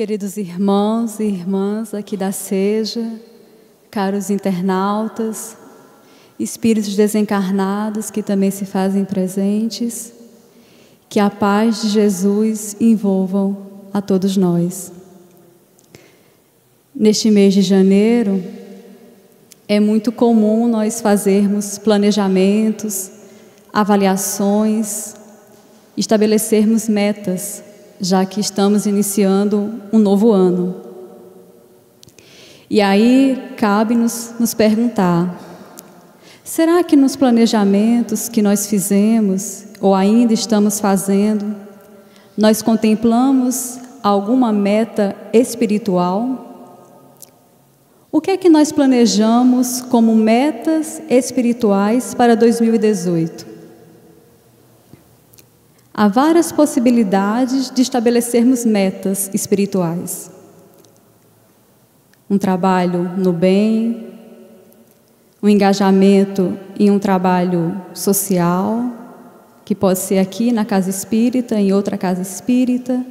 Queridos irmãos e irmãs aqui da Seja, caros internautas, espíritos desencarnados que também se fazem presentes, que a paz de Jesus envolvam a todos nós. Neste mês de janeiro, é muito comum nós fazermos planejamentos, avaliações, estabelecermos metas, já que estamos iniciando um novo ano. E aí cabe-nos nos perguntar: será que nos planejamentos que nós fizemos, ou ainda estamos fazendo, nós contemplamos alguma meta espiritual? O que é que nós planejamos como metas espirituais para 2018? Há várias possibilidades de estabelecermos metas espirituais. Um trabalho no bem, um engajamento em um trabalho social, que pode ser aqui na casa espírita, em outra casa espírita.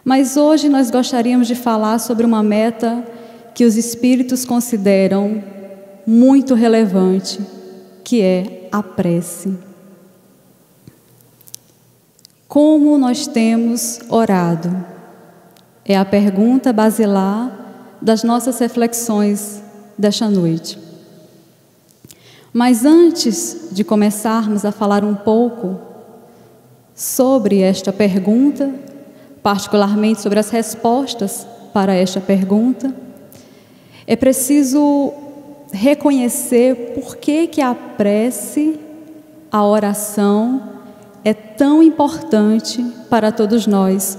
Mas hoje nós gostaríamos de falar sobre uma meta que os espíritos consideram muito relevante, que é a prece. Como nós temos orado? É a pergunta basilar das nossas reflexões desta noite. Mas antes de começarmos a falar um pouco sobre esta pergunta, particularmente sobre as respostas para esta pergunta, é preciso reconhecer por que a prece, a oração, é tão importante para todos nós,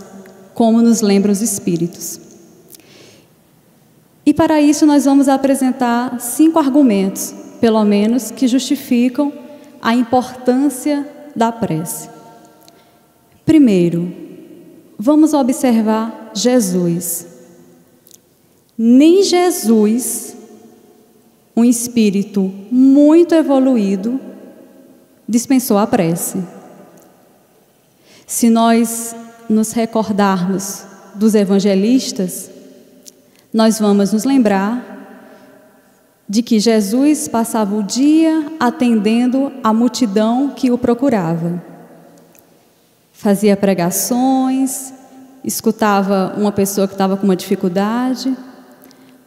como nos lembram os Espíritos. E para isso nós vamos apresentar 5 argumentos, pelo menos, que justificam a importância da prece. Primeiro, vamos observar Jesus. Nem Jesus, um espírito muito evoluído, dispensou a prece. Se nós nos recordarmos dos evangelistas, nós vamos nos lembrar de que Jesus passava o dia atendendo a multidão que o procurava. Fazia pregações, escutava uma pessoa que estava com uma dificuldade,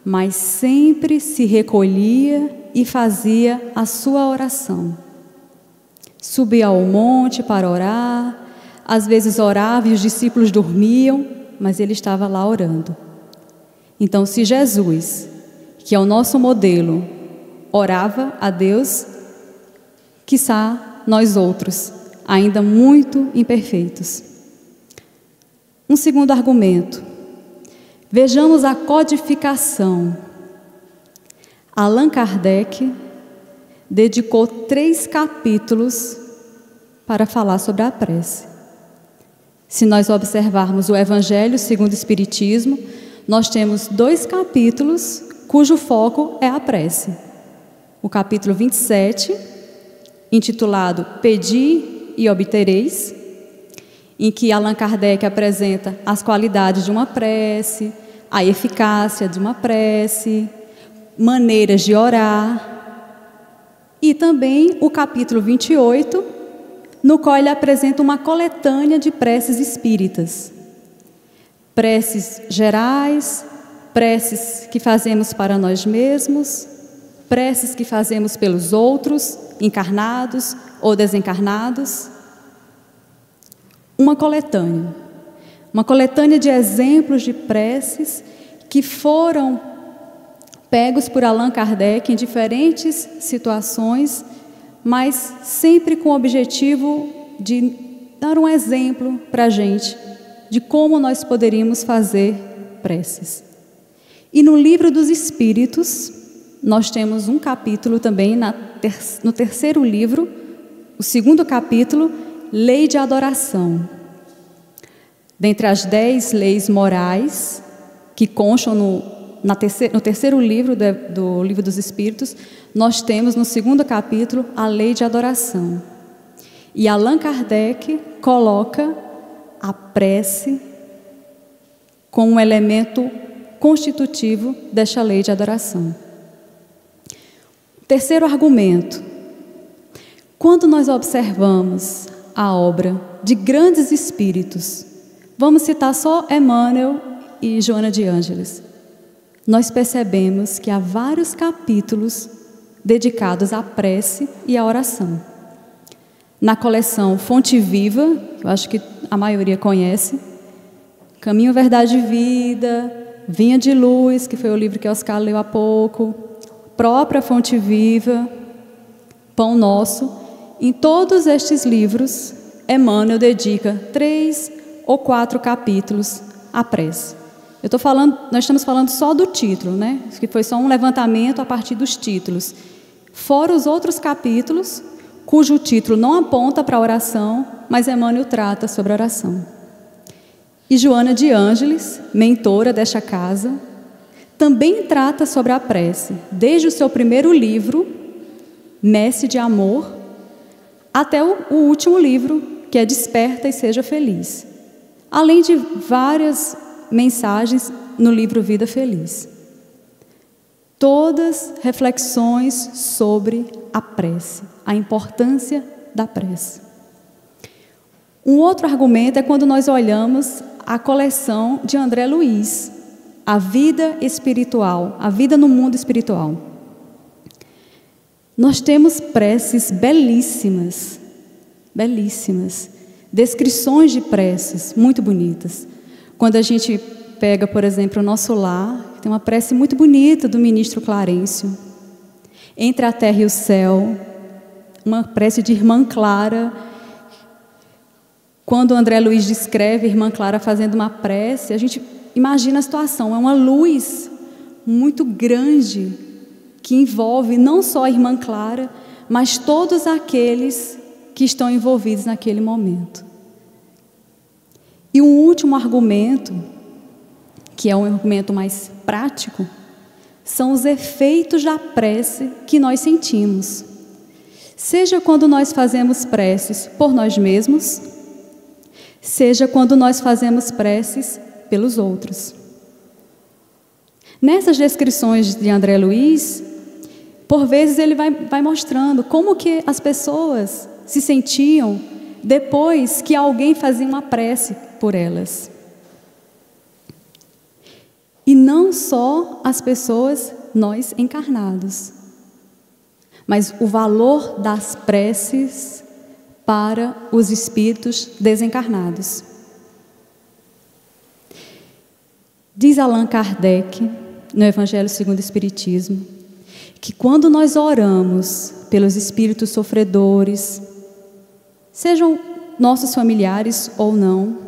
mas sempre se recolhia e fazia a sua oração. Subia ao monte para orar. Às vezes orava e os discípulos dormiam, mas ele estava lá orando. Então, se Jesus, que é o nosso modelo, orava a Deus, quiçá nós outros, ainda muito imperfeitos. Um segundo argumento. Vejamos a codificação. Allan Kardec dedicou 3 capítulos para falar sobre a prece. Se nós observarmos o Evangelho segundo o Espiritismo, nós temos 2 capítulos cujo foco é a prece. O capítulo 27, intitulado Pedi e Obtereis, em que Allan Kardec apresenta as qualidades de uma prece, a eficácia de uma prece, maneiras de orar. E também o capítulo 28, no qual ele apresenta uma coletânea de preces espíritas. Preces gerais, preces que fazemos para nós mesmos, preces que fazemos pelos outros, encarnados ou desencarnados. Uma coletânea de exemplos de preces que foram pegos por Allan Kardec em diferentes situações, mas sempre com o objetivo de dar um exemplo para a gente de como nós poderíamos fazer preces. E no Livro dos Espíritos, nós temos um capítulo também, no terceiro livro, o 2º capítulo, Lei de Adoração. Dentre as 10 leis morais que constam no terceiro livro do Livro dos Espíritos, nós temos no 2º capítulo a lei de adoração. E Allan Kardec coloca a prece como um elemento constitutivo desta lei de adoração. Terceiro argumento: quando nós observamos a obra de grandes espíritos, vamos citar só Emmanuel e Joana de Ângeles, nós percebemos que há vários capítulos dedicados à prece e à oração. Na coleção Fonte Viva, eu acho que a maioria conhece, Caminho, Verdade e Vida, Vinha de Luz, que foi o livro que Oscar leu há pouco, própria Fonte Viva, Pão Nosso. Em todos estes livros, Emmanuel dedica 3 ou 4 capítulos à prece. Nós estamos falando só do título, né? Que foi só um levantamento a partir dos títulos. Fora os outros capítulos, cujo título não aponta para a oração, mas Emmanuel trata sobre a oração. E Joana de Ângeles, mentora desta casa, também trata sobre a prece, desde o seu primeiro livro, Messe de Amor, até o último livro, que é Desperta e Seja Feliz. Além de várias mensagens no livro Vida Feliz. Todas reflexões sobre a prece, a importância da prece. Um outro argumento é quando nós olhamos a coleção de André Luiz, A Vida Espiritual, a Vida no Mundo Espiritual. Nós temos preces belíssimas, belíssimas, descrições de preces muito bonitas. Quando a gente pega, por exemplo, o Nosso Lar, tem uma prece muito bonita do ministro Clarencio. Entre a Terra e o Céu, uma prece de Irmã Clara. Quando o André Luiz descreve a Irmã Clara fazendo uma prece, a gente imagina a situação, é uma luz muito grande que envolve não só a Irmã Clara, mas todos aqueles que estão envolvidos naquele momento. E um último argumento, que é um argumento mais prático, são os efeitos da prece que nós sentimos. Seja quando nós fazemos preces por nós mesmos, seja quando nós fazemos preces pelos outros. Nessas descrições de André Luiz, por vezes ele vai mostrando como que as pessoas se sentiam depois que alguém fazia uma prece por elas. E não só as pessoas, nós encarnados, mas o valor das preces para os espíritos desencarnados. Diz Allan Kardec, no Evangelho segundo o Espiritismo, que quando nós oramos pelos espíritos sofredores, sejam nossos familiares ou não,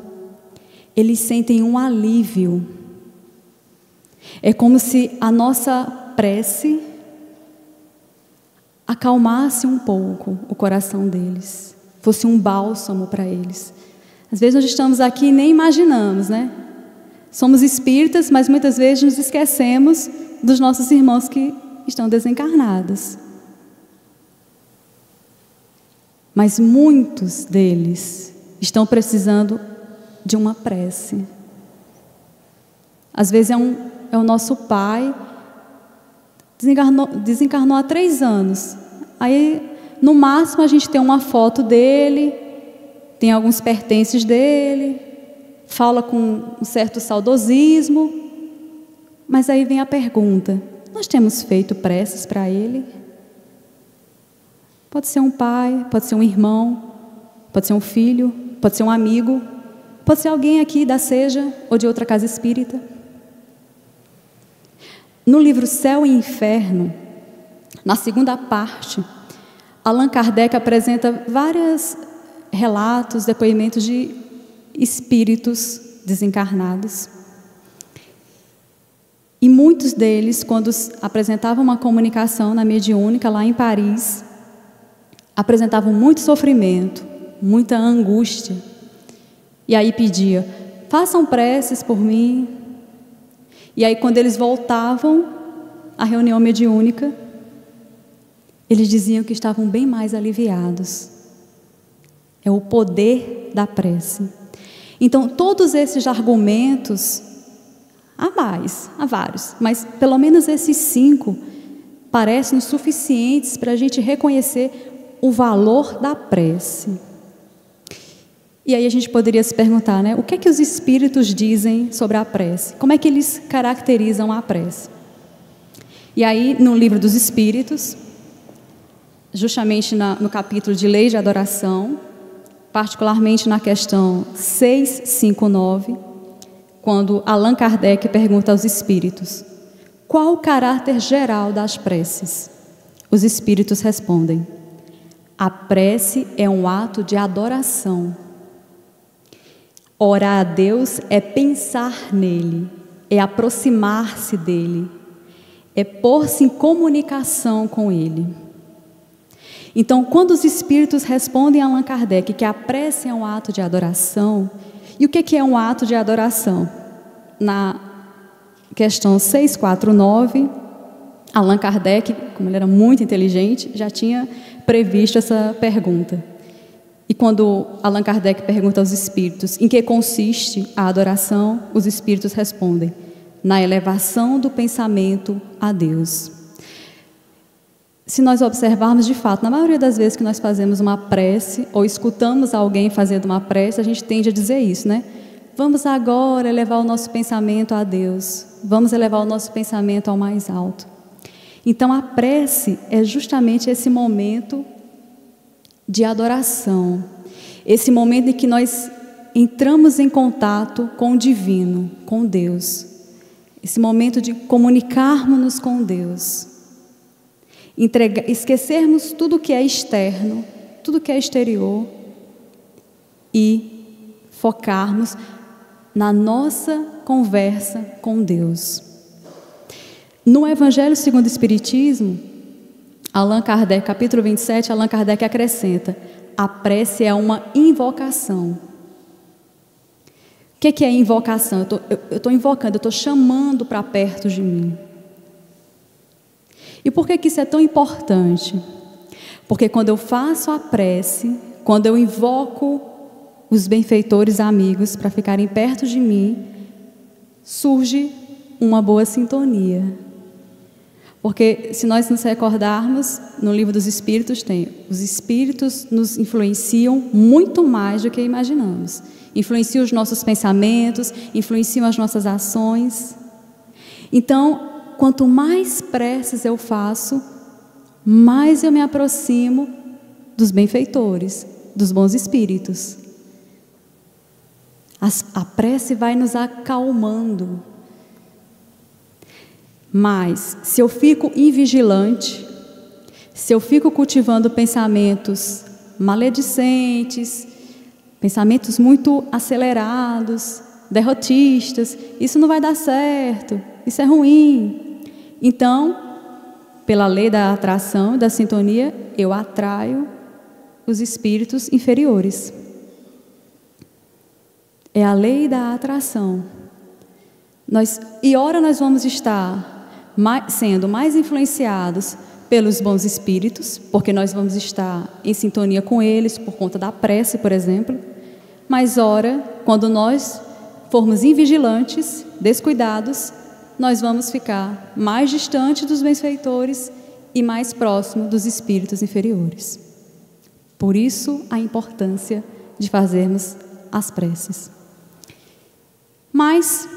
eles sentem um alívio. É como se a nossa prece acalmasse um pouco o coração deles, fosse um bálsamo para eles. Às vezes nós estamos aqui e nem imaginamos, né? Somos espíritas, mas muitas vezes nos esquecemos dos nossos irmãos que estão desencarnados. Mas muitos deles estão precisando de uma prece. Às vezes é o nosso pai, desencarnou há 3 anos. Aí, no máximo, a gente tem uma foto dele, tem alguns pertences dele, fala com um certo saudosismo, mas aí vem a pergunta: nós temos feito preces para ele? Pode ser um pai, pode ser um irmão, pode ser um filho, pode ser um amigo, pode ser alguém aqui da Seja ou de outra casa espírita. No livro Céu e Inferno, na segunda parte, Allan Kardec apresenta vários relatos, depoimentos de espíritos desencarnados. E muitos deles, quando apresentavam uma comunicação na mediúnica lá em Paris, apresentavam muito sofrimento, muita angústia. E aí pedia: façam preces por mim. E aí, quando eles voltavam à reunião mediúnica, eles diziam que estavam bem mais aliviados. É o poder da prece. Então, todos esses argumentos Há mais, há vários, mas pelo menos esses 5 parecem-nos suficientes para a gente reconhecer o valor da prece. E aí a gente poderia se perguntar, né? O que é que os espíritos dizem sobre a prece? Como é que eles caracterizam a prece? E aí, no livro dos Espíritos, justamente no capítulo de Lei de Adoração, particularmente na questão 659, quando Allan Kardec pergunta aos espíritos: qual o caráter geral das preces? Os espíritos respondem: a prece é um ato de adoração. Orar a Deus é pensar nele, é aproximar-se dele, é pôr-se em comunicação com ele. Então, quando os espíritos respondem a Allan Kardec que a prece é um ato de adoração, e o que é um ato de adoração? Na questão 649, Allan Kardec, como ele era muito inteligente, já tinha previsto essa pergunta. E quando Allan Kardec pergunta aos espíritos em que consiste a adoração, os espíritos respondem: na elevação do pensamento a Deus. Se nós observarmos de fato, na maioria das vezes que nós fazemos uma prece ou escutamos alguém fazendo uma prece, a gente tende a dizer isso, né? Vamos agora elevar o nosso pensamento a Deus, vamos elevar o nosso pensamento ao mais alto. Então a prece é justamente esse momento de adoração, esse momento em que nós entramos em contato com o divino, com Deus, esse momento de comunicarmos-nos com Deus, esquecermos tudo que é externo, tudo que é exterior e focarmos na nossa conversa com Deus. No Evangelho segundo o Espiritismo, Allan Kardec, capítulo 27, Allan Kardec acrescenta: a prece é uma invocação. O que é invocação? Eu estou invocando, eu estou chamando para perto de mim. E por que isso é tão importante? Porque quando eu faço a prece, quando eu invoco os benfeitores amigos para ficarem perto de mim, surge uma boa sintonia. Porque se nós nos recordarmos, no livro dos Espíritos tem: os Espíritos nos influenciam muito mais do que imaginamos. Influenciam os nossos pensamentos, influenciam as nossas ações. Então, quanto mais preces eu faço, mais eu me aproximo dos benfeitores, dos bons espíritos. A prece vai nos acalmando. Mas, se eu fico invigilante, se eu fico cultivando pensamentos maledicentes, pensamentos muito acelerados, derrotistas, isso não vai dar certo, isso é ruim. Então, pela lei da atração e da sintonia, eu atraio os espíritos inferiores. É a lei da atração. Ora nós vamos estar sendo mais influenciados pelos bons espíritos, porque nós vamos estar em sintonia com eles por conta da prece, por exemplo. Mas ora, quando nós formos invigilantes, descuidados, nós vamos ficar mais distante dos benfeitores e mais próximo dos espíritos inferiores. Por isso a importância de fazermos as preces. Mas,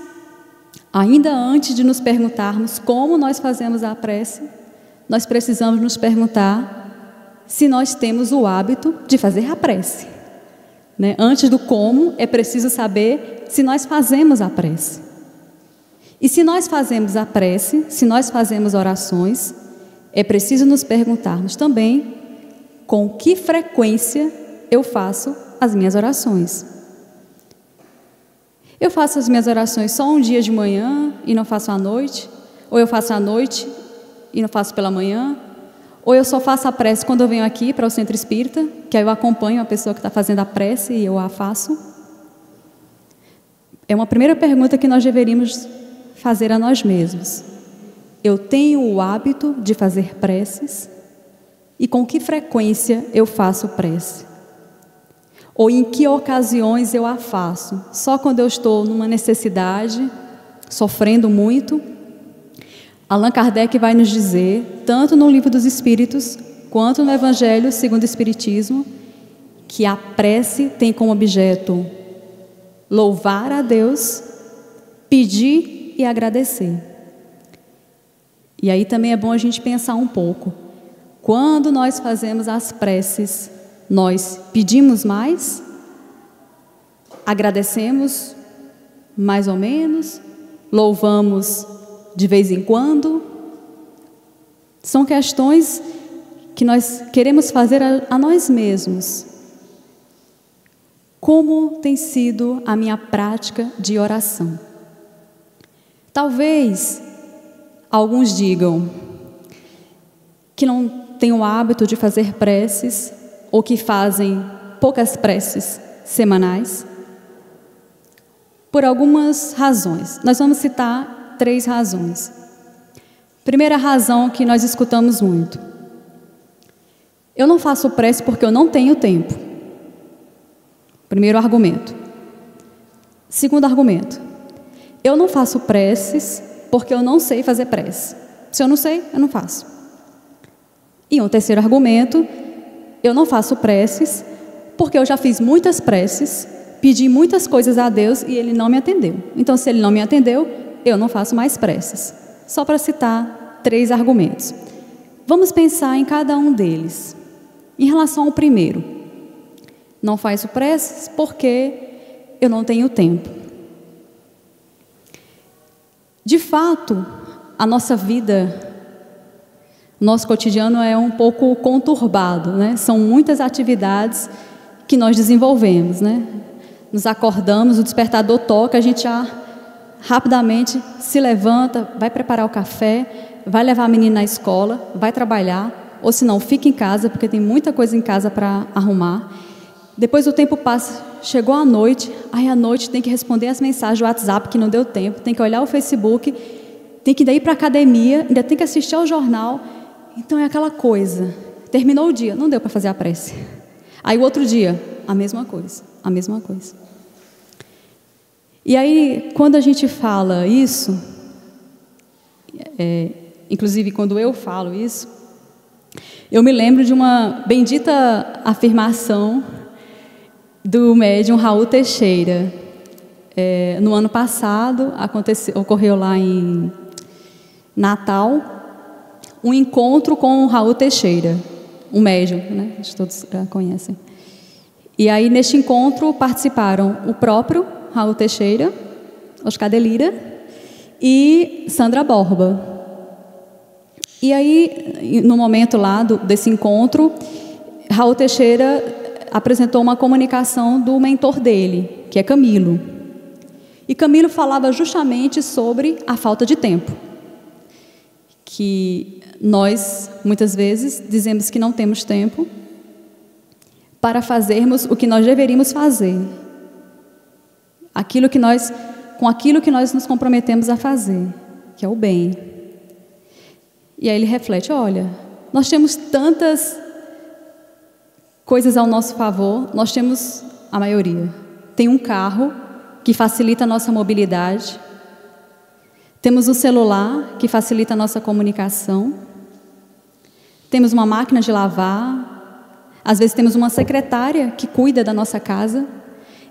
ainda antes de nos perguntarmos como nós fazemos a prece, nós precisamos nos perguntar se nós temos o hábito de fazer a prece. Né? Antes do como, é preciso saber se nós fazemos a prece. E se nós fazemos a prece, se nós fazemos orações, é preciso nos perguntarmos também com que frequência eu faço as minhas orações. Eu faço as minhas orações só um dia de manhã e não faço à noite? Ou eu faço à noite e não faço pela manhã? Ou eu só faço a prece quando eu venho aqui para o centro espírita, que aí eu acompanho a pessoa que está fazendo a prece e eu a faço? É uma primeira pergunta que nós deveríamos fazer a nós mesmos. Eu tenho o hábito de fazer preces? E com que frequência eu faço prece? Ou em que ocasiões eu a faço? Só quando eu estou numa necessidade, sofrendo muito, Allan Kardec vai nos dizer, tanto no Livro dos Espíritos, quanto no Evangelho segundo o Espiritismo, que a prece tem como objeto louvar a Deus, pedir e agradecer. E aí também é bom a gente pensar um pouco. Quando nós fazemos as preces, nós pedimos mais? Agradecemos mais ou menos? Louvamos de vez em quando? São questões que nós queremos fazer a nós mesmos. Como tem sido a minha prática de oração? Talvez alguns digam que não têm o hábito de fazer preces ou que fazem poucas preces semanais, por algumas razões. Nós vamos citar 3 razões. Primeira razão que nós escutamos muito: eu não faço prece porque eu não tenho tempo. Primeiro argumento. Segundo argumento: eu não faço preces porque eu não sei fazer prece. Se eu não sei, eu não faço. E um terceiro argumento: eu não faço preces porque eu já fiz muitas preces, pedi muitas coisas a Deus e Ele não me atendeu. Então, se Ele não me atendeu, eu não faço mais preces. Só para citar 3 argumentos. Vamos pensar em cada um deles. Em relação ao primeiro: não faço preces porque eu não tenho tempo. De fato, a nossa vida, o nosso cotidiano é um pouco conturbado, né? São muitas atividades que nós desenvolvemos, né? Nos acordamos, o despertador toca, a gente já rapidamente se levanta, vai preparar o café, vai levar a menina na escola, vai trabalhar, ou se não, fica em casa, porque tem muita coisa em casa para arrumar. Depois o tempo passa, chegou a noite, aí à noite tem que responder as mensagens do WhatsApp que não deu tempo, tem que olhar o Facebook, tem que ir para a academia, ainda tem que assistir ao jornal. Então é aquela coisa, terminou o dia, não deu para fazer a prece. Aí o outro dia, a mesma coisa, a mesma coisa. E aí, quando a gente fala isso, inclusive quando eu falo isso, eu me lembro de uma bendita afirmação do médium Raul Teixeira. No ano passado, ocorreu lá em Natal, um encontro com o Raul Teixeira, um médium, né? Acho que todos conhecem. E aí, neste encontro, participaram o próprio Raul Teixeira, Oscar de Lira e Sandra Borba. E aí, no momento lá desse encontro, Raul Teixeira apresentou uma comunicação do mentor dele, que é Camilo. E Camilo falava justamente sobre a falta de tempo. Que nós, muitas vezes, dizemos que não temos tempo para fazermos o que nós deveríamos fazer. Com aquilo que nós nos comprometemos a fazer, que é o bem. E aí ele reflete: olha, nós temos tantas coisas ao nosso favor, nós temos, a maioria, tem um carro que facilita a nossa mobilidade, temos um celular que facilita a nossa comunicação, temos uma máquina de lavar, às vezes temos uma secretária que cuida da nossa casa.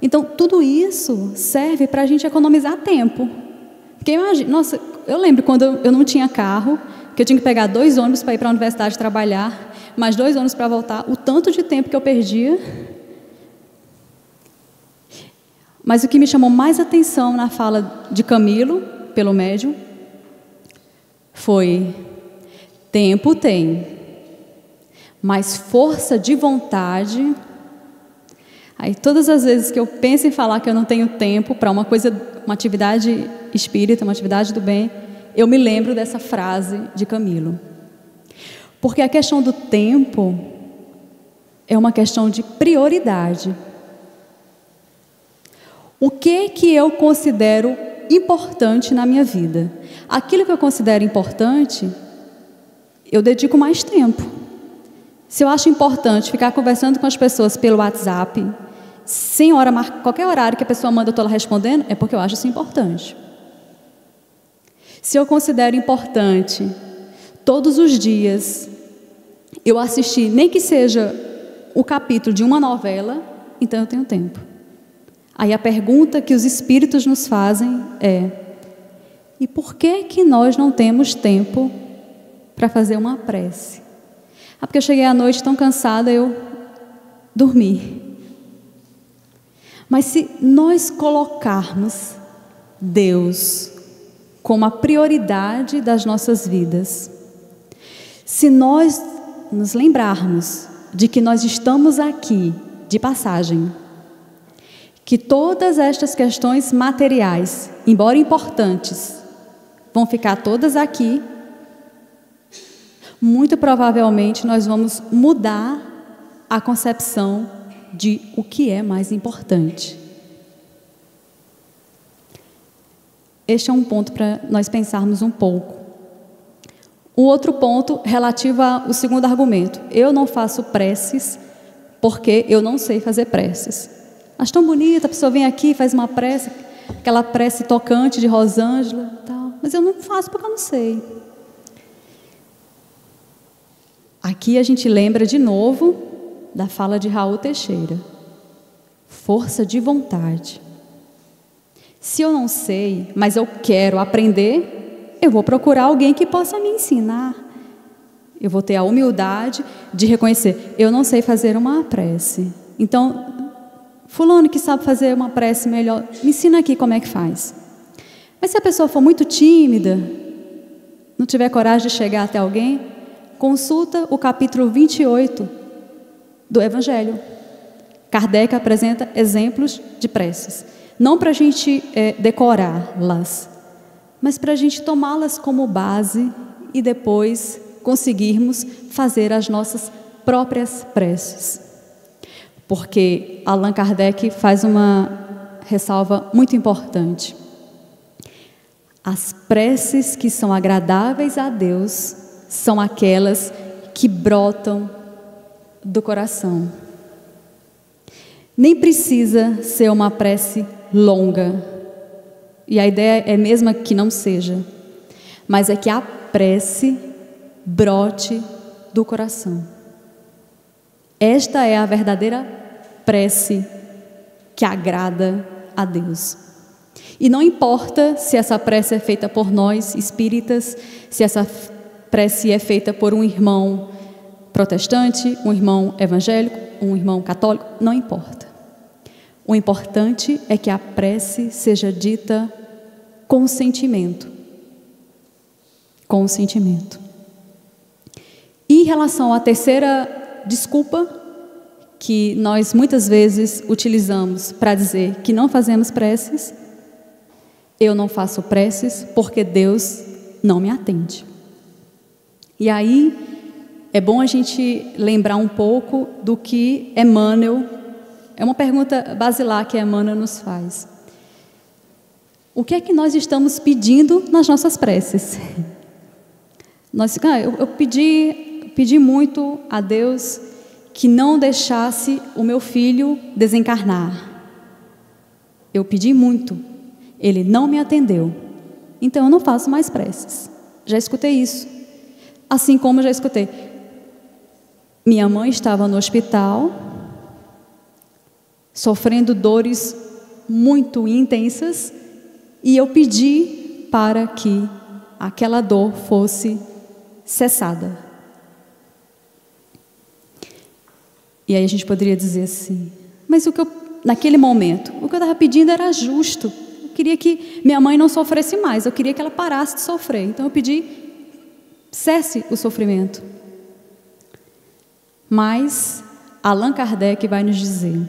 Então, tudo isso serve para a gente economizar tempo. Porque imagina, nossa, eu lembro quando eu não tinha carro, que eu tinha que pegar 2 ônibus para ir para a universidade trabalhar, mais 2 ônibus para voltar, o tanto de tempo que eu perdia. Mas o que me chamou mais atenção na fala de Camilo, pelo médium, foi: tempo tem, mas força de vontade. Aí todas as vezes que eu penso em falar que eu não tenho tempo para uma atividade espírita, uma atividade do bem, eu me lembro dessa frase de Camilo. Porque a questão do tempo é uma questão de prioridade. O que eu considero importante na minha vida? Aquilo que eu considero importante, eu dedico mais tempo. Se eu acho importante ficar conversando com as pessoas pelo WhatsApp, sem hora, qualquer horário que a pessoa manda, eu estou lá respondendo, é porque eu acho isso importante. Se eu considero importante todos os dias eu assistir, nem que seja o capítulo de uma novela, então eu tenho tempo. Aí a pergunta que os espíritos nos fazem é: e por que nós não temos tempo para fazer uma prece? Ah, porque eu cheguei à noite tão cansada, eu dormi. Mas se nós colocarmos Deus como a prioridade das nossas vidas, se nós nos lembrarmos de que nós estamos aqui de passagem, que todas estas questões materiais, embora importantes, vão ficar todas aqui, muito provavelmente nós vamos mudar a concepção de o que é mais importante. Este é um ponto para nós pensarmos um pouco. O outro ponto relativo ao segundo argumento: eu não faço preces porque eu não sei fazer preces. Acho tão bonita, a pessoa vem aqui e faz uma prece, aquela prece tocante de Rosângela, tal, mas eu não faço porque eu não sei. Aqui a gente lembra de novo da fala de Raul Teixeira: força de vontade. Se eu não sei, mas eu quero aprender, eu vou procurar alguém que possa me ensinar. Eu vou ter a humildade de reconhecer: eu não sei fazer uma prece. Então, fulano que sabe fazer uma prece melhor, me ensina aqui como é que faz. Mas se a pessoa for muito tímida, não tiver coragem de chegar até alguém, consulta o capítulo 28 do Evangelho. Kardec apresenta exemplos de preces. Não para a gente decorá-las, mas para a gente tomá-las como base e depois conseguirmos fazer as nossas próprias preces. Porque Allan Kardec faz uma ressalva muito importante: as preces que são agradáveis a Deus são aquelas que brotam do coração. Nem precisa ser uma prece longa, e a ideia é mesmo que não seja, mas é que a prece brote do coração. Esta é a verdadeira prece que agrada a Deus. E não importa se essa prece é feita por nós espíritas, se essa prece é feita por um irmão protestante, um irmão evangélico, um irmão católico, não importa. O importante é que a prece seja dita com sentimento. Com sentimento. E em relação à terceira desculpa que nós muitas vezes utilizamos para dizer que não fazemos preces: eu não faço preces porque Deus não me atende. E aí é bom a gente lembrar um pouco do que Emmanuel, é uma pergunta basilar que Emmanuel nos faz: o que é que nós estamos pedindo nas nossas preces? Eu pedi muito a Deus que não deixasse o meu filho desencarnar. Eu pedi muito, ele não me atendeu, então eu não faço mais preces. Já escutei isso. Assim como já escutei: minha mãe estava no hospital, sofrendo dores muito intensas, e eu pedi para que aquela dor fosse cessada. E aí a gente poderia dizer assim: mas naquele momento, o que eu estava pedindo era justo. Eu queria que minha mãe não sofresse mais, eu queria que ela parasse de sofrer. Então eu pedi: cesse o sofrimento. Mas Allan Kardec vai nos dizer: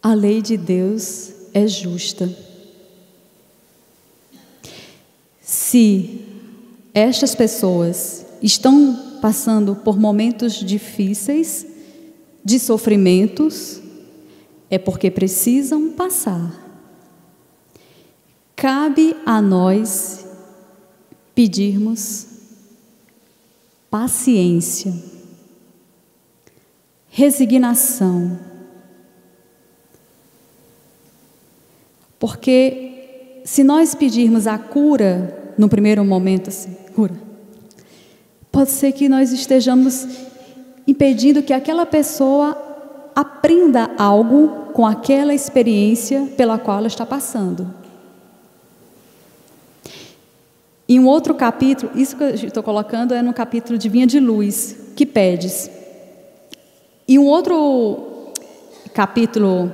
a lei de Deus é justa. Se estas pessoas estão passando por momentos difíceis, de sofrimentos, é porque precisam passar. Cabe a nós pedirmos paciência, resignação, porque se nós pedirmos a cura, no primeiro momento, assim, cura, pode ser que nós estejamos impedindo que aquela pessoa aprenda algo com aquela experiência pela qual ela está passando. Em um outro capítulo, isso que eu estou colocando é no capítulo de Vinha de Luz, que pedes. E um outro capítulo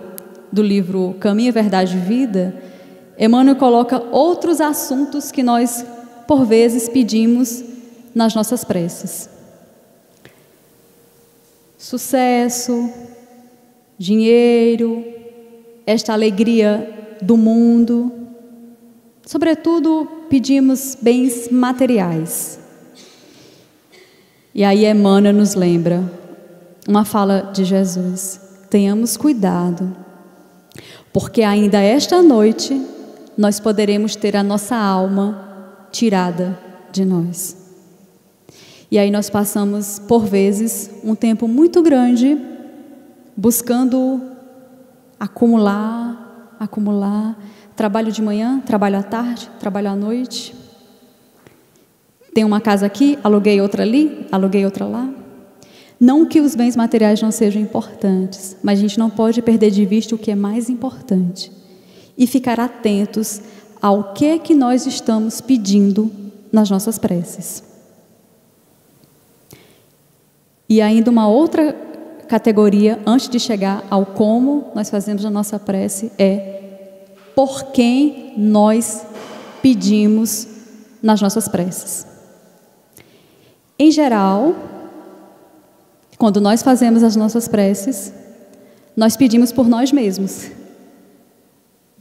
do livro Caminho, Verdade e Vida, Emmanuel coloca outros assuntos que nós, por vezes, pedimos nas nossas preces. Sucesso, dinheiro, esta alegria do mundo. Sobretudo, pedimos bens materiais. E aí Emmanuel nos lembra uma fala de Jesus: tenhamos cuidado, porque ainda esta noite nós poderemos ter a nossa alma tirada de nós. E aí nós passamos, por vezes, um tempo muito grande buscando acumular, trabalho de manhã, trabalho à tarde, trabalho à noite. Tem uma casa aqui, aluguei outra ali, aluguei outra lá. Não que os bens materiais não sejam importantes, mas a gente não pode perder de vista o que é mais importante. E ficar atentos ao que nós estamos pedindo nas nossas preces. E ainda uma outra categoria, antes de chegar ao como nós fazemos a nossa prece, é por quem nós pedimos nas nossas preces. Em geral, quando nós fazemos as nossas preces, nós pedimos por nós mesmos,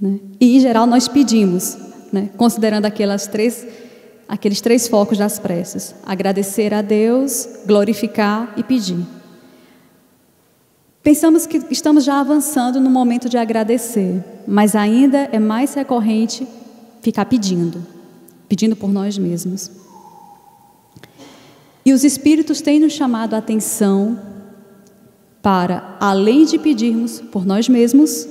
né? E em geral nós pedimos, né? Considerando aqueles três focos das preces: agradecer a Deus, glorificar e pedir. Pensamos que estamos já avançando no momento de agradecer, mas ainda é mais recorrente ficar pedindo por nós mesmos. E os Espíritos têm nos chamado a atenção para, além de pedirmos por nós mesmos,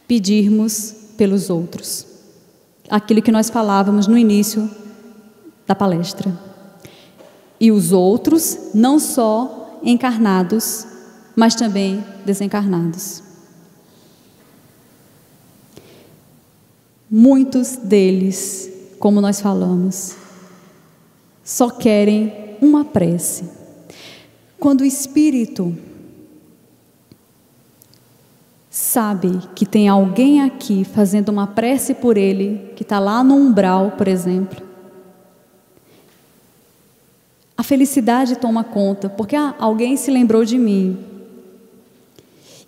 pedirmos pelos outros. Aquilo que nós falávamos no início da palestra. E os outros, não só encarnados, mas também desencarnados. Muitos deles, como nós falamos, só querem uma prece. Quando o espírito sabe que tem alguém aqui fazendo uma prece por ele, que está lá no umbral, por exemplo, a felicidade toma conta, porque alguém se lembrou de mim.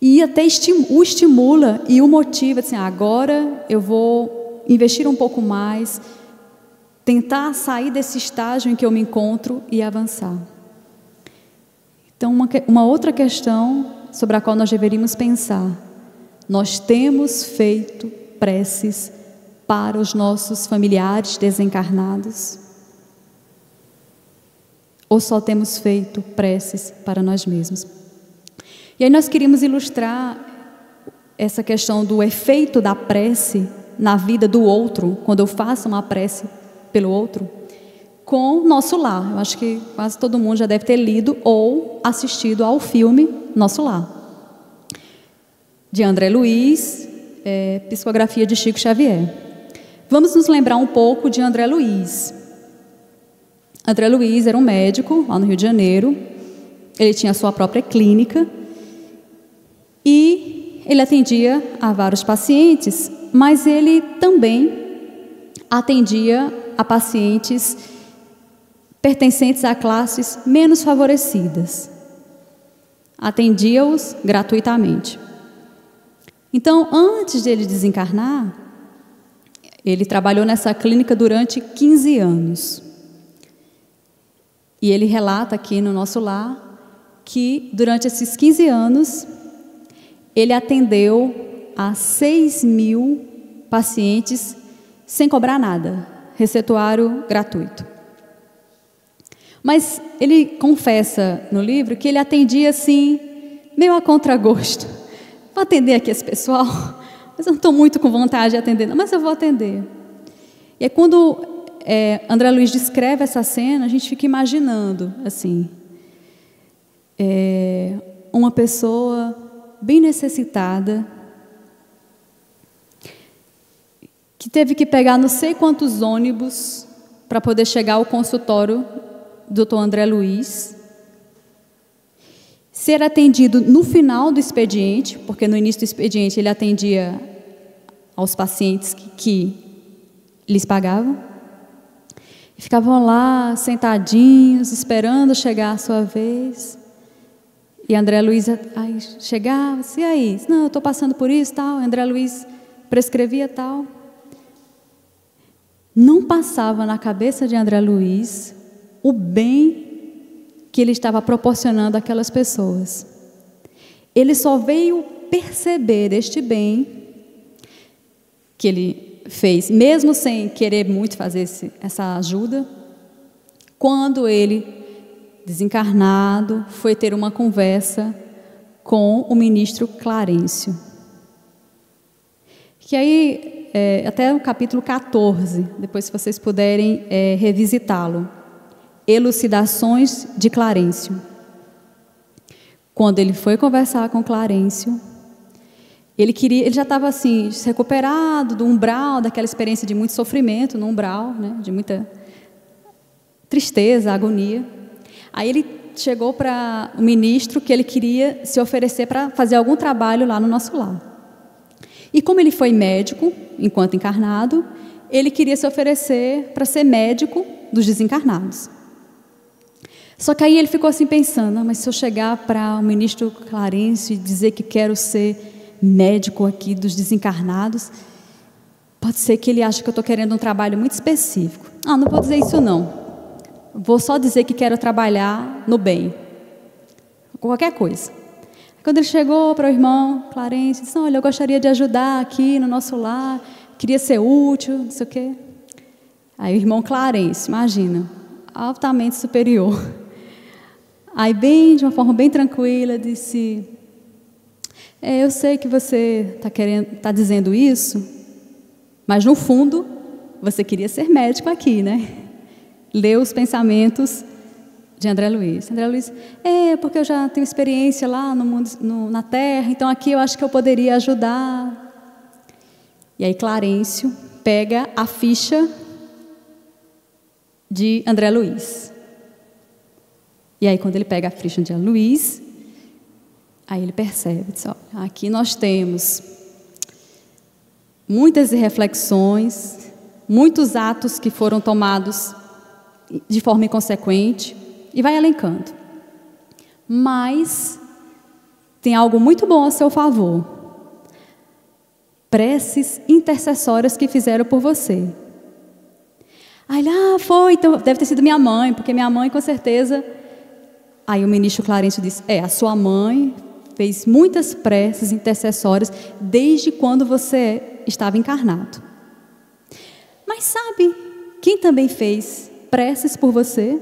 E até o estimula e o motiva, assim, agora eu vou investir um pouco mais, tentar sair desse estágio em que eu me encontro e avançar. Então, uma outra questão sobre a qual nós deveríamos pensar: nós temos feito preces para os nossos familiares desencarnados? Ou só temos feito preces para nós mesmos? E aí nós queríamos ilustrar essa questão do efeito da prece na vida do outro, quando eu faço uma prece pelo outro, com Nosso Lar. Eu acho que quase todo mundo já deve ter lido ou assistido ao filme Nosso Lar, de André Luiz, psicografia de Chico Xavier. Vamos nos lembrar um pouco de André Luiz. André Luiz era um médico lá no Rio de Janeiro. Ele tinha a sua própria clínica e ele atendia a vários pacientes, mas ele também atendia a pacientes pertencentes a classes menos favorecidas. Atendia-os gratuitamente. Então, antes de ele desencarnar, ele trabalhou nessa clínica durante 15 anos. E ele relata aqui no Nosso Lar que, durante esses 15 anos, ele atendeu a 6.000 pacientes sem cobrar nada, receituário gratuito. Mas ele confessa no livro que ele atendia assim, meio a contragosto. Vou atender aqui esse pessoal, mas eu não estou muito com vontade de atender, não, mas eu vou atender. E aí, quando André Luiz descreve essa cena, a gente fica imaginando, assim, uma pessoa bem necessitada, que teve que pegar não sei quantos ônibus para poder chegar ao consultório do Dr. André Luiz, ser atendido no final do expediente, porque no início do expediente ele atendia aos pacientes que lhes pagavam, e ficavam lá sentadinhos, esperando chegar a sua vez. E André Luiz aí chegava, e aí? Não, eu estou passando por isso, tal. André Luiz prescrevia tal. Não passava na cabeça de André Luiz o bem que ele estava proporcionando àquelas pessoas. Ele só veio perceber este bem que ele fez, mesmo sem querer muito fazer essa ajuda, quando ele, desencarnado, foi ter uma conversa com o ministro Clarencio. Que aí, até o capítulo 14, depois se vocês puderem revisitá-lo, Elucidações de Clarencio. Quando ele foi conversar com Clarencio, ele já estava assim, recuperado do umbral, daquela experiência de muito sofrimento no umbral, né, de muita tristeza, agonia. Aí ele chegou para o ministro que ele queria se oferecer para fazer algum trabalho lá no nosso lar. E como ele foi médico, enquanto encarnado, ele queria se oferecer para ser médico dos desencarnados. Só que aí ele ficou assim pensando, mas se eu chegar para o ministro Clarencio e dizer que quero ser médico aqui dos desencarnados, pode ser que ele ache que eu estou querendo um trabalho muito específico. Não vou dizer isso não. Vou só dizer que quero trabalhar no bem. Qualquer coisa. Quando ele chegou para o irmão Clarencio, disse, olha, eu gostaria de ajudar aqui no nosso lar, queria ser útil, não sei o quê. Aí o irmão Clarencio, imagina, altamente superior. Aí, de uma forma bem tranquila, disse, eu sei que você está dizendo isso, mas no fundo, você queria ser médico aqui, né? Leu os pensamentos de André Luiz. André Luiz, porque eu já tenho experiência lá no mundo, na Terra, então aqui eu acho que eu poderia ajudar. E aí Clarencio pega a ficha de André Luiz. E aí quando ele pega a ficha de André Luiz, aí ele percebe, diz, aqui nós temos muitas reflexões, muitos atos que foram tomados de forma inconsequente, e vai elencando. Mas tem algo muito bom a seu favor. Preces intercessórias que fizeram por você. Aí ele, foi, então deve ter sido minha mãe, porque minha mãe com certeza... Aí o ministro Clarencio disse, a sua mãe fez muitas preces intercessórias desde quando você estava encarnado. Mas sabe quem também fez preces por você?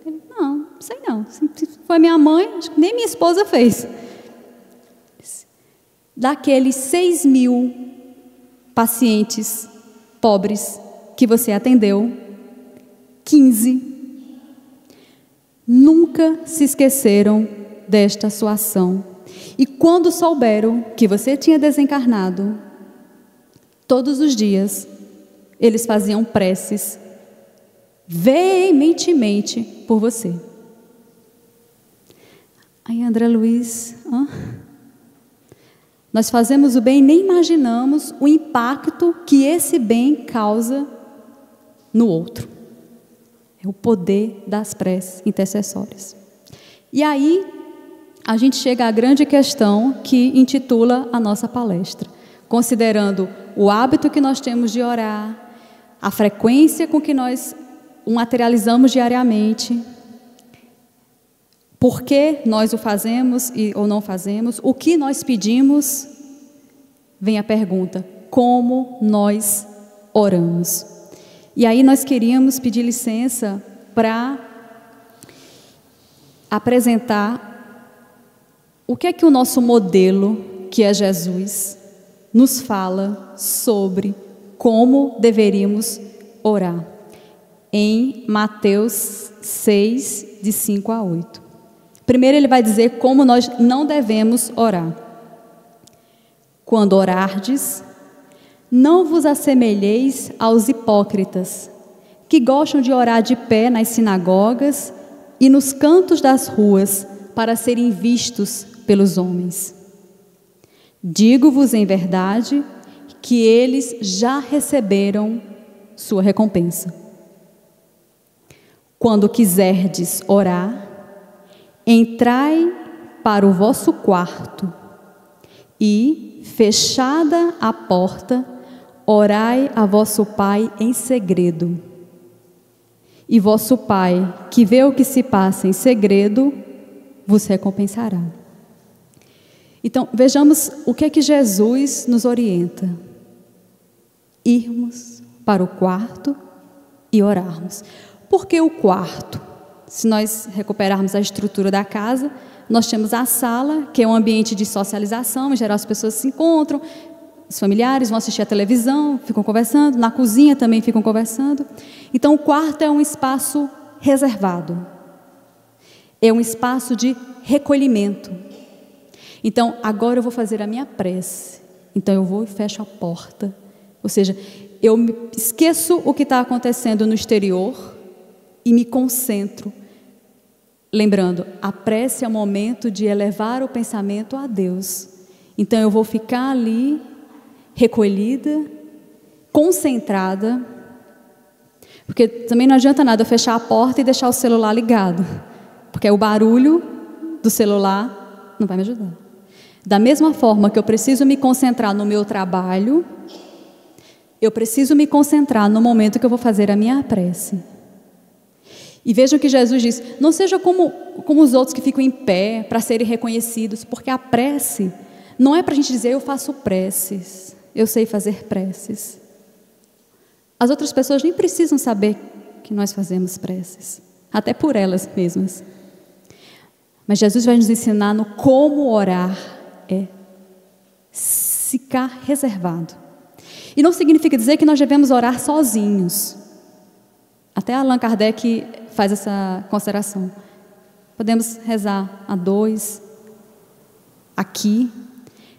Ele, não sei não. Se foi minha mãe, acho que nem minha esposa fez. Daqueles 6.000 pacientes pobres que você atendeu, 15 nunca se esqueceram desta sua ação. E quando souberam que você tinha desencarnado, todos os dias, eles faziam preces veementemente por você. Aí André Luiz, nós fazemos o bem e nem imaginamos o impacto que esse bem causa no outro. É o poder das preces intercessórias. E aí, a gente chega à grande questão que intitula a nossa palestra, considerando o hábito que nós temos de orar, a frequência com que nós o materializamos diariamente, por que nós o fazemos ou não fazemos, o que nós pedimos, vem a pergunta, como nós oramos? E aí nós queríamos pedir licença para apresentar o que é que o nosso modelo, que é Jesus, nos fala sobre como deveríamos orar. Em Mateus 6, de 5 a 8. Primeiro ele vai dizer como nós não devemos orar. Quando orardes, não vos assemelheis aos hipócritas, que gostam de orar de pé nas sinagogas e nos cantos das ruas, para serem vistos pelos homens. Digo-vos em verdade que eles já receberam sua recompensa. Quando quiserdes orar, entrai para o vosso quarto e, fechada a porta, orai a vosso Pai em segredo. E vosso Pai, que vê o que se passa em segredo, vos recompensará. Então, vejamos o que é que Jesus nos orienta. Irmos para o quarto e orarmos. Por que o quarto? Se nós recuperarmos a estrutura da casa, nós temos a sala, que é um ambiente de socialização, em geral as pessoas se encontram, os familiares vão assistir a televisão, ficam conversando, na cozinha também ficam conversando. Então o quarto é um espaço reservado, é um espaço de recolhimento. Então agora eu vou fazer a minha prece, então eu vou e fecho a porta, ou seja, eu me esqueço o que está acontecendo no exterior e me concentro. Lembrando, a prece é o momento de elevar o pensamento a Deus. Então eu vou ficar ali, recolhida, concentrada, porque também não adianta nada eu fechar a porta e deixar o celular ligado, porque o barulho do celular não vai me ajudar. Da mesma forma que eu preciso me concentrar no meu trabalho, eu preciso me concentrar no momento que eu vou fazer a minha prece. E vejam que Jesus diz, não seja como os outros que ficam em pé para serem reconhecidos, porque a prece não é para a gente dizer eu faço preces, eu sei fazer preces. As outras pessoas nem precisam saber que nós fazemos preces, até por elas mesmas. Mas Jesus vai nos ensinar no como orar, é ficar reservado. E não significa dizer que nós devemos orar sozinhos. Até Allan Kardec faz essa consideração. Podemos rezar a dois, aqui,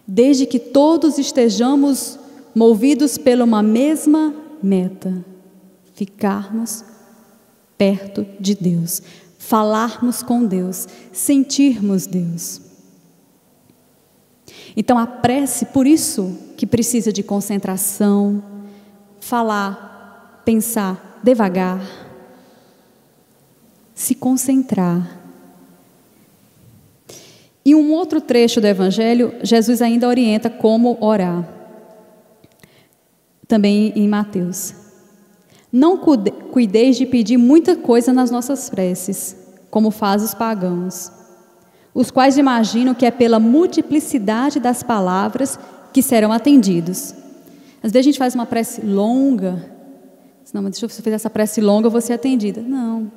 desde que todos estejamos movidos pela uma mesma meta, ficarmos perto de Deus, falarmos com Deus, sentirmos Deus. Então a prece, por isso que precisa de concentração, falar, pensar devagar, se concentrar. E um outro trecho do Evangelho, Jesus ainda orienta como orar. Também em Mateus. Não cuideis de pedir muita coisa nas nossas preces, como fazem os pagãos, os quais imaginam que é pela multiplicidade das palavras que serão atendidos. Às vezes a gente faz uma prece longa, não, mas se eu fizer essa prece longa eu vou ser atendida. Não.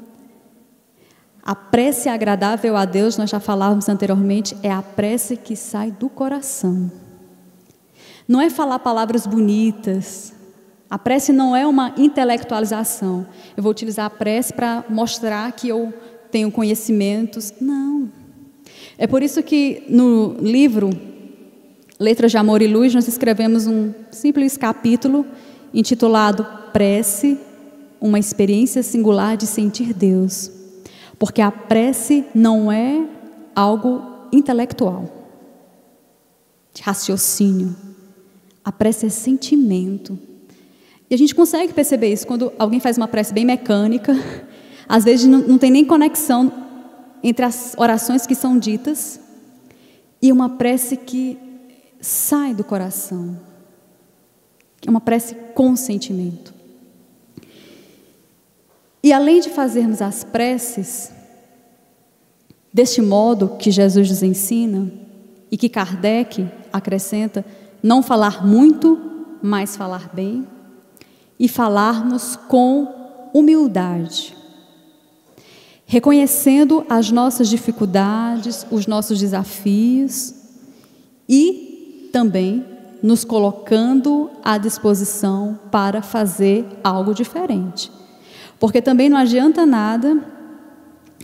A prece agradável a Deus, nós já falávamos anteriormente, é a prece que sai do coração. Não é falar palavras bonitas. A prece não é uma intelectualização. Eu vou utilizar a prece para mostrar que eu tenho conhecimentos. Não. É por isso que no livro Letras de Amor e Luz, nós escrevemos um simples capítulo intitulado Prece, uma experiência singular de sentir Deus. Porque a prece não é algo intelectual, de raciocínio. A prece é sentimento. E a gente consegue perceber isso quando alguém faz uma prece bem mecânica. Às vezes não tem nem conexão entre as orações que são ditas e uma prece que sai do coração. É uma prece com sentimento. E além de fazermos as preces deste modo que Jesus nos ensina e que Kardec acrescenta, não falar muito, mas falar bem, e falarmos com humildade, reconhecendo as nossas dificuldades, os nossos desafios e também nos colocando à disposição para fazer algo diferente. Porque também não adianta nada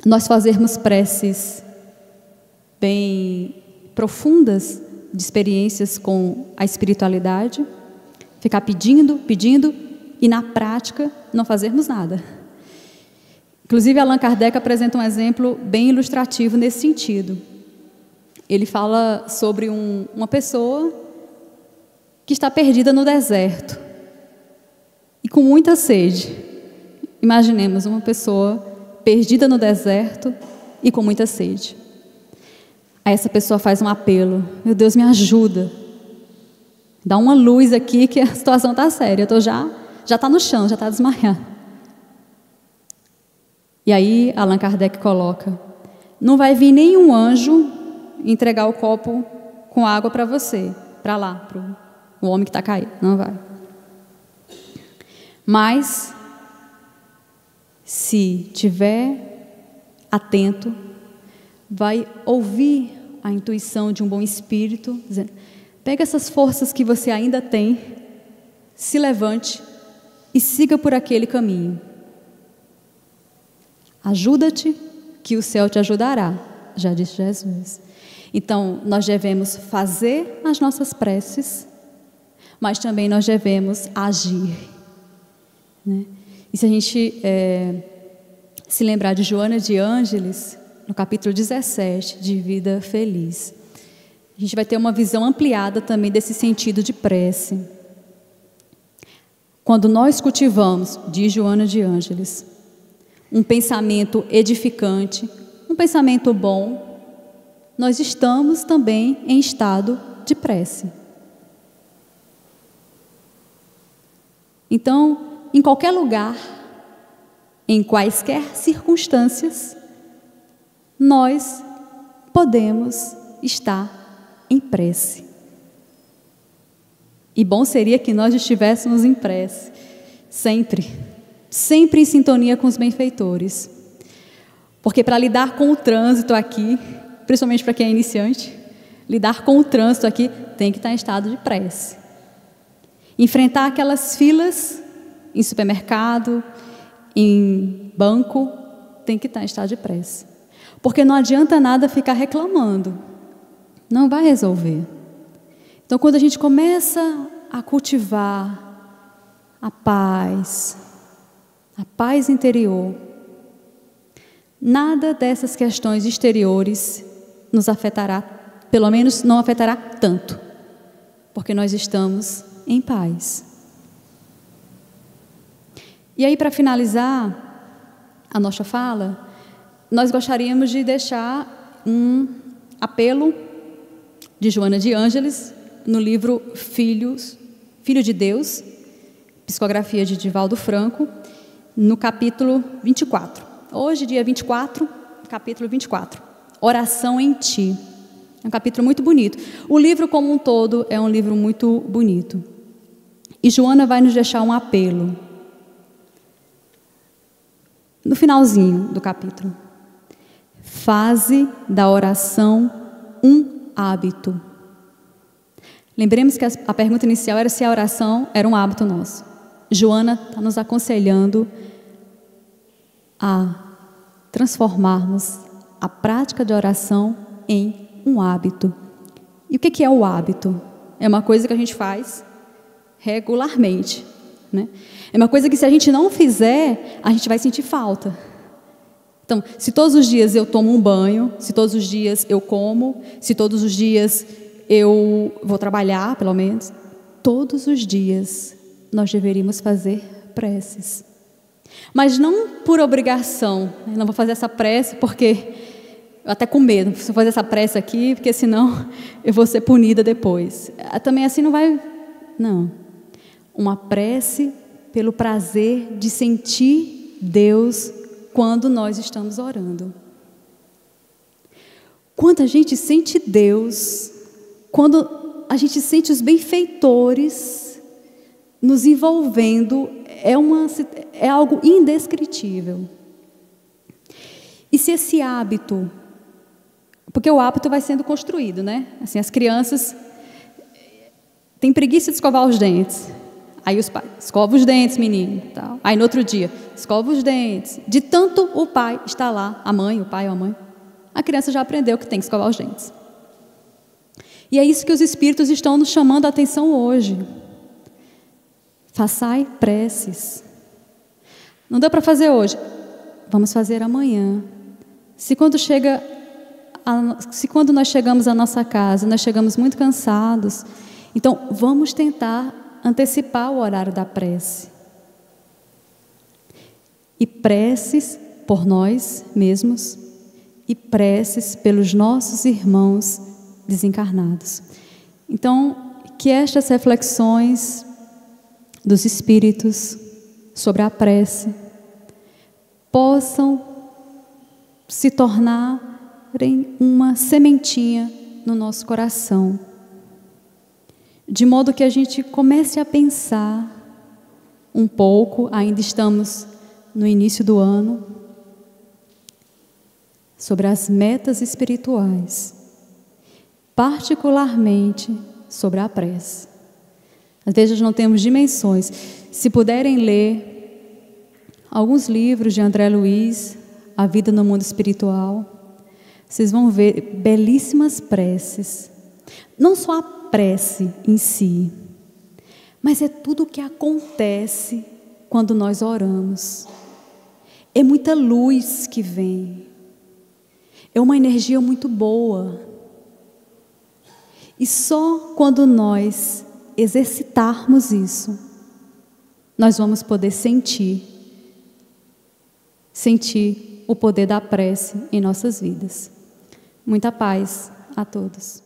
nós fazermos preces bem profundas de experiências com a espiritualidade, ficar pedindo e na prática não fazermos nada. Inclusive Allan Kardec apresenta um exemplo bem ilustrativo nesse sentido. Ele fala sobre uma pessoa que está perdida no deserto e com muita sede. Imaginemos uma pessoa perdida no deserto e com muita sede. Aí essa pessoa faz um apelo: meu Deus, me ajuda, dá uma luz aqui que a situação está séria, eu já está no chão, já está desmaiando. E aí Allan Kardec coloca: não vai vir nenhum anjo entregar o copo com água para você, para lá, para o homem que está caído, não vai. Mas se tiver atento, vai ouvir a intuição de um bom espírito, dizendo: pega essas forças que você ainda tem, se levante e siga por aquele caminho. Ajuda-te, que o céu te ajudará, já disse Jesus. Então, nós devemos fazer as nossas preces, mas também nós devemos agir, né? E se a gente se lembrar de Joana de Ângeles, no capítulo 17, de Vida Feliz, a gente vai ter uma visão ampliada também desse sentido de prece. Quando nós cultivamos, diz Joana de Ângeles, um pensamento edificante, um pensamento bom, nós estamos também em estado de prece. Então, em qualquer lugar, em quaisquer circunstâncias, nós podemos estar em prece. E bom seria que nós estivéssemos em prece, sempre em sintonia com os benfeitores. Porque para lidar com o trânsito aqui, principalmente para quem é iniciante, lidar com o trânsito aqui tem que estar em estado de prece. Enfrentar aquelas filas em supermercado, em banco, tem que estar em estado de prece. Porque não adianta nada ficar reclamando, não vai resolver. Então, quando a gente começa a cultivar a paz interior, nada dessas questões exteriores nos afetará, pelo menos não afetará tanto, porque nós estamos em paz. E aí, para finalizar a nossa fala, nós gostaríamos de deixar um apelo de Joana de Ângeles, no livro Filho de Deus, psicografia de Divaldo Franco, no capítulo 24. Hoje, dia 24, capítulo 24, Oração em Ti. É um capítulo muito bonito. O livro como um todo é um livro muito bonito. E Joana vai nos deixar um apelo no finalzinho do capítulo. Faze da oração um hábito. Lembremos que a pergunta inicial era se a oração era um hábito nosso. Joana está nos aconselhando a transformarmos a prática de oração em um hábito. E o que é o hábito? É uma coisa que a gente faz regularmente, né? É uma coisa que, se a gente não fizer, a gente vai sentir falta. Então, se todos os dias eu tomo um banho, se todos os dias eu como, se todos os dias eu vou trabalhar, pelo menos, todos os dias nós deveríamos fazer preces. Mas não por obrigação, eu não vou fazer essa prece porque eu até com medo, se eu fazer essa prece aqui, porque senão eu vou ser punida depois. Também assim não vai, não. Uma prece pelo prazer de sentir Deus quando nós estamos orando. Quando a gente sente Deus, quando a gente sente os benfeitores nos envolvendo, é algo indescritível. E se esse hábito, porque o hábito vai sendo construído, né? Assim, as crianças tem preguiça de escovar os dentes. Aí os pais, escova os dentes, menino. Tal. Aí no outro dia, escova os dentes. De tanto o pai está lá, a mãe, o pai ou a mãe, a criança já aprendeu que tem que escovar os dentes. E é isso que os Espíritos estão nos chamando a atenção hoje. Façai preces. Não deu para fazer hoje, vamos fazer amanhã. Se quando nós chegamos à nossa casa, nós chegamos muito cansados, então vamos tentar antecipar o horário da prece. E preces por nós mesmos e preces pelos nossos irmãos desencarnados. Então, que estas reflexões dos Espíritos sobre a prece possam se tornarem uma sementinha no nosso coração, de modo que a gente comece a pensar um pouco, ainda estamos no início do ano, sobre as metas espirituais, particularmente sobre a prece. Às vezes não temos dimensões. Se puderem ler alguns livros de André Luiz, A Vida no Mundo Espiritual, vocês vão ver belíssimas preces. Não só a prece em si, mas é tudo o que acontece quando nós oramos. É muita luz que vem. É uma energia muito boa. E só quando nós exercitarmos isso, nós vamos poder sentir o poder da prece em nossas vidas. Muita paz a todos.